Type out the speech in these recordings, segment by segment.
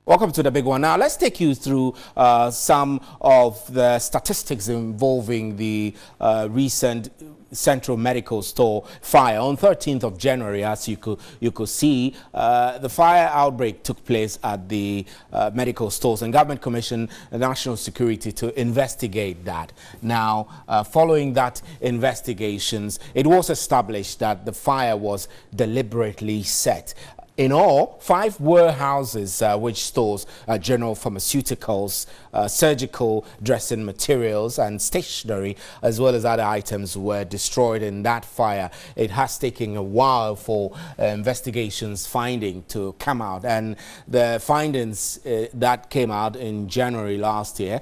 Welcome to the big one. Now, let's take you through some of the statistics involving the recent Central Medical Store fire. On 13th of January, as you could see, the fire outbreak took place at the medical stores, and government commissioned national security to investigate that. Now, following that investigations, it was established that the fire was deliberately set. In all, 5 warehouses which stores general pharmaceuticals, surgical dressing materials and stationery, as well as other items, were destroyed in that fire. It has taken a while for investigations finding to come out, and the findings that came out in January last year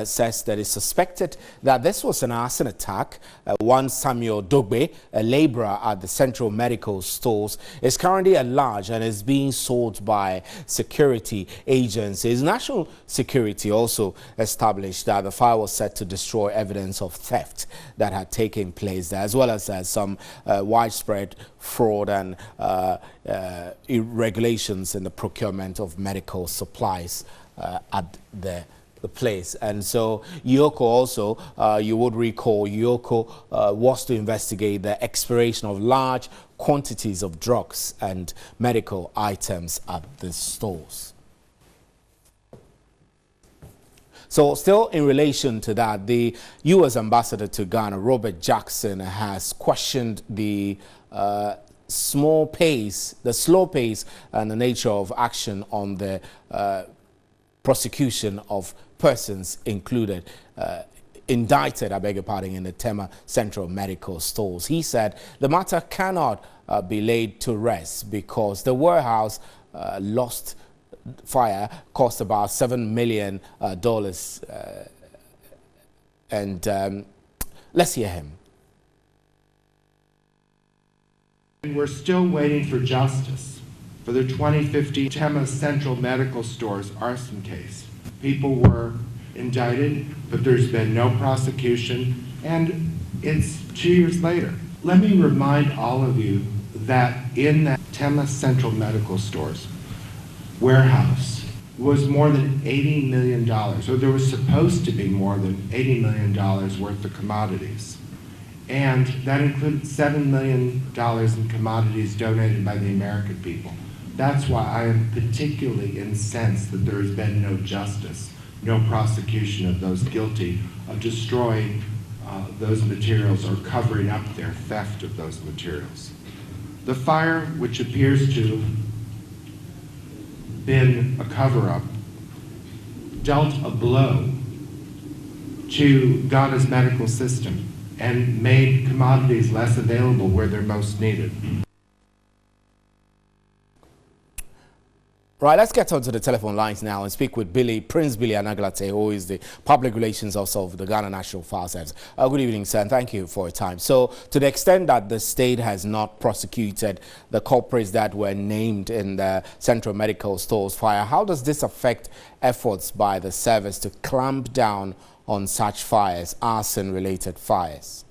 says that it's suspected that this was an arson attack. One Samuel Dogbe, a laborer at the Central Medical Stores, is currently at large and is being sought by security agencies. National security also established that the fire was set to destroy evidence of theft that had taken place there, as well as some widespread fraud and irregulations in the procurement of medical supplies at the place. And so Yoko also, you would recall, Yoko was to investigate the expiration of large quantities of drugs and medical items at the stores. So still in relation to that, the U.S. ambassador to Ghana, Robert Jackson, has questioned the slow pace and the nature of action on the prosecution of persons indicted, I beg your pardon, in the Tema Central Medical Stores. He said the matter cannot be laid to rest because the warehouse lost fire cost about $7 million. Let's hear him. We're still waiting for justice for the 2015 Tema Central Medical Stores arson case. People were indicted, but there's been no prosecution, and it's 2 years later. Let me remind all of you that in that Tema Central Medical Stores warehouse was more than $80 million, or there was supposed to be more than $80 million worth of commodities. And that included $7 million in commodities donated by the American people. That's why I am particularly incensed that there has been no justice, no prosecution of those guilty of destroying those materials or covering up their theft of those materials. The fire, which appears to have been a cover-up, dealt a blow to Ghana's medical system and made commodities less available where they're most needed. Right, let's get onto the telephone lines now and speak with Prince Billy Anaglate, who is the Public Relations Officer of the Ghana National Fire Service. Good evening, sir, and thank you for your time. So, to the extent that the state has not prosecuted the culprits that were named in the Central Medical Stores fire, how does this affect efforts by the service to clamp down on such fires, arson-related fires?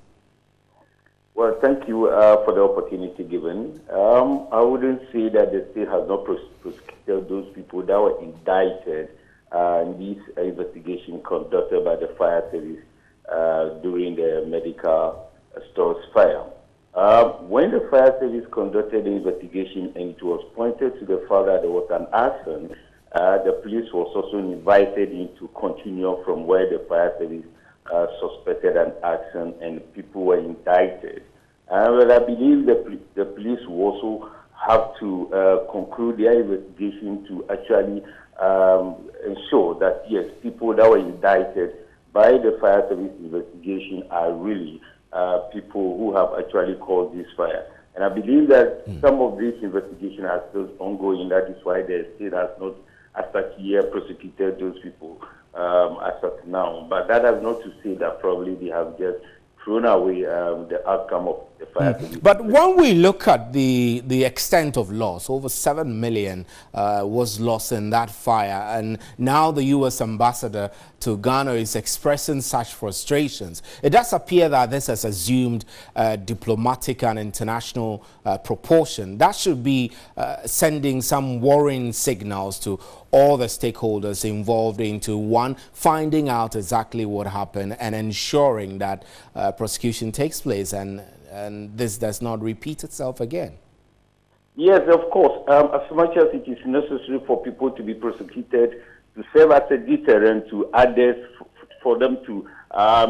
Well, thank you for the opportunity given. I wouldn't say that the state has not prosecuted those people that were indicted in this investigation conducted by the fire service during the medical stores fire. When the fire service conducted the investigation and it was pointed to the fact that there was an arson, the police was also invited in to continue from where the fire service suspected an arson and people were indicted. But I believe the police will also have to conclude their investigation to actually ensure that, yes, people that were indicted by the fire service investigation are really people who have actually caused this fire. And I believe that some of these investigations are still ongoing. That is why the state has not, as such yet, prosecuted those people as of now. But that is not to say that probably they have just thrown away the outcome of the fire. But when we look at the extent of loss, over 7 million was lost in that fire, and now the U.S. ambassador to Ghana is expressing such frustrations. It does appear that this has assumed diplomatic and international proportion. That should be sending some worrying signals to all the stakeholders involved into, one, finding out exactly what happened and ensuring that prosecution takes place and this does not repeat itself again? Yes, of course. As much as it is necessary for people to be prosecuted, to serve as a deterrent to others, for them to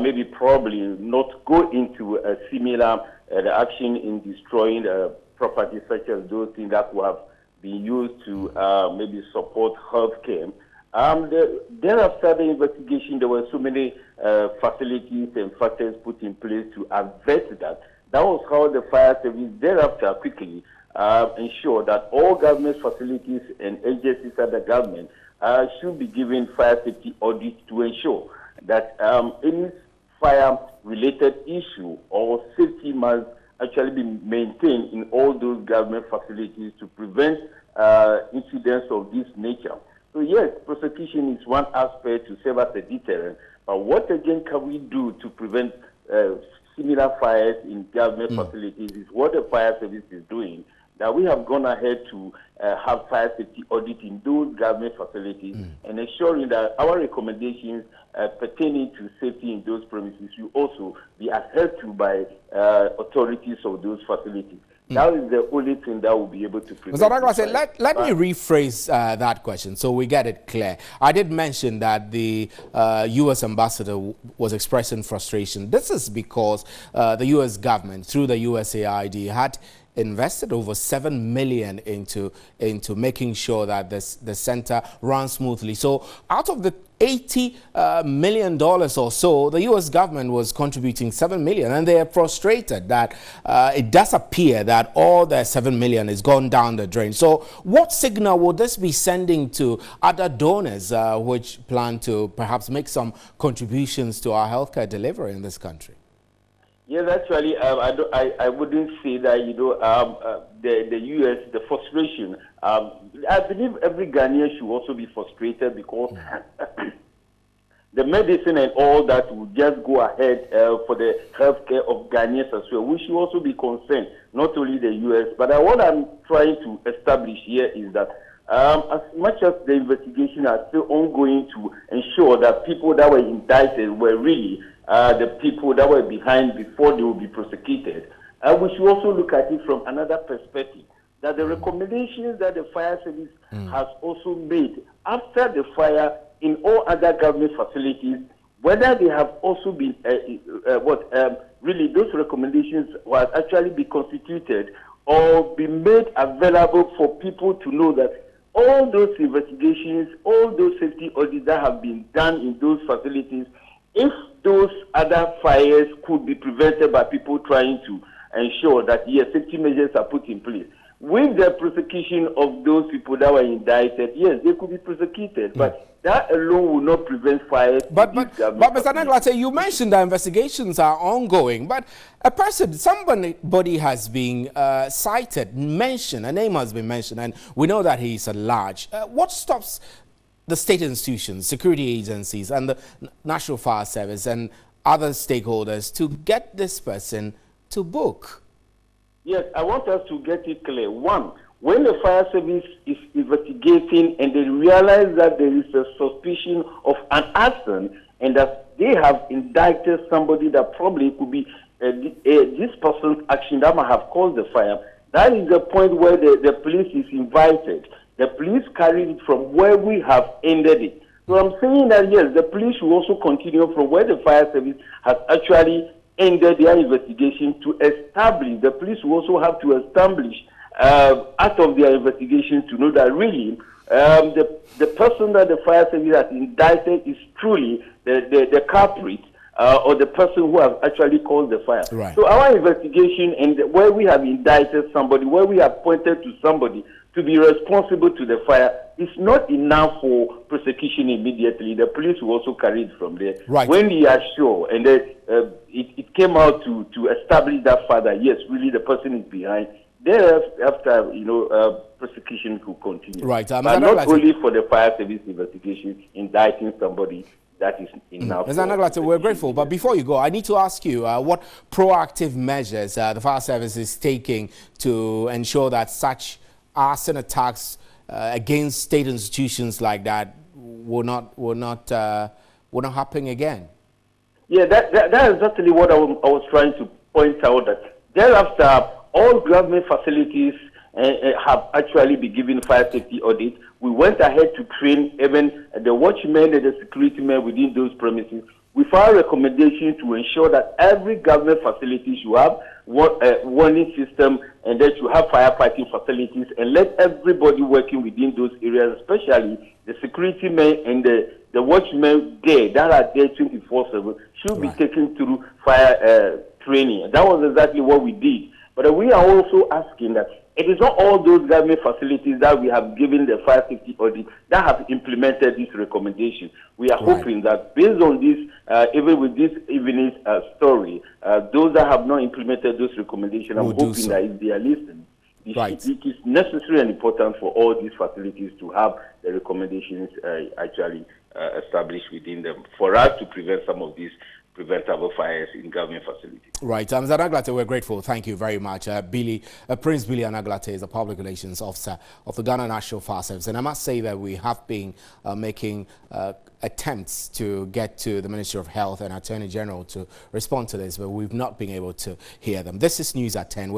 maybe probably not go into a similar action in destroying property such as those things that would have been used to maybe support healthcare. Thereafter the investigation, there were so many facilities and factors put in place to avert that. That was how the fire service thereafter quickly ensure that all government facilities and agencies of the government should be given fire safety audits to ensure that any fire-related issue or safety must actually be maintained in all those government facilities to prevent incidents of this nature. So yes, prosecution is one aspect to serve as a deterrent, but what again can we do to prevent similar fires in government facilities is what the fire service is doing. That we have gone ahead to have fire safety audit in those government facilities and ensuring that our recommendations pertaining to safety in those premises will also be adhered to by authorities of those facilities. That is the only thing that will be able to prevent. Mr. Nagla, let me rephrase that question so we get it clear. I did mention that the U.S. ambassador was expressing frustration. This is because the U.S. government, through the USAID, had invested over $7 million into making sure that the center runs smoothly. So out of the $80 million or so, the U.S. government was contributing $7 million, and they are frustrated that it does appear that all the $7 million is gone down the drain. So what signal would this be sending to other donors which plan to perhaps make some contributions to our healthcare delivery in this country? Yes, actually, I wouldn't say that, the U.S., the frustration. I believe every Ghanaian should also be frustrated because the medicine and all that will just go ahead for the healthcare of Ghanaians as well. We should also be concerned, not only the U.S., but what I'm trying to establish here is that as much as the investigation are still ongoing to ensure that people that were indicted were really the people that were behind before they will be prosecuted, we should also look at it from another perspective, that the recommendations that the fire service has also made after the fire in all other government facilities, whether they have also been, really those recommendations was actually be constituted or be made available for people to know that all those investigations, all those safety audits that have been done in those facilities, if those other fires could be prevented by people trying to ensure that, yes, safety measures are put in place. With the prosecution of those people that were indicted, yes, they could be prosecuted, but that alone will not prevent fires. But Mr. Nagla, you mentioned that investigations are ongoing, but somebody has been cited, mentioned, a name has been mentioned, and we know that he is at large. What stops the state institutions, security agencies, and the National Fire Service and other stakeholders to get this person to book? Yes, I want us to get it clear. One, when the fire service is investigating and they realize that there is a suspicion of an arson and that they have indicted somebody that probably could be this person's action that might have caused the fire, that is the point where the police is invited. The police carried it from where we have ended it. So I'm saying that, yes, the police will also continue from where the fire service has actually ended their investigation to establish. The police will also have to establish out of their investigation to know that really the person that the fire service has indicted is truly the culprit or the person who has actually caused the fire. Right. So our investigation and where we have indicted somebody, where we have pointed to somebody to be responsible to the fire, is not enough for prosecution immediately. The police will also carry it from there. Right. When they are sure, and it came out to establish that further, yes, really the person is behind. Thereafter, prosecution could continue. Right. But not only for the fire service investigation, indicting somebody. That is enough. Mr. Naglata, we're grateful. But before you go, I need to ask you what proactive measures the fire service is taking to ensure that such arson attacks against state institutions like that will not happen again. Yeah, that is exactly what I was trying to point out, that thereafter, all government facilities have actually been given fire safety audit. We went ahead to train even the watchmen and the security men within those premises with our recommendation to ensure that every government facility should have warning system, and that you have firefighting facilities, and let everybody working within those areas, especially the security men and the watchmen there that are there 24/7, should be taken through fire training. That was exactly what we did. But we are also asking that it is not all those government facilities that we have given the fire safety audit that have implemented this recommendation. We are hoping that based on this, even with this evening's story, those that have not implemented those recommendations, I'm hoping that if they are listening, it is necessary and important for all these facilities to have the recommendations actually established within them for us to prevent some of these preventable fires in government facilities. Right. Mr. Anaglate, we're grateful. Thank you very much. Prince Billy Anaglate is the Public Relations Officer of the Ghana National Fire Service. And I must say that we have been making attempts to get to the Ministry of Health and Attorney General to respond to this, but we've not been able to hear them. This is News at 10.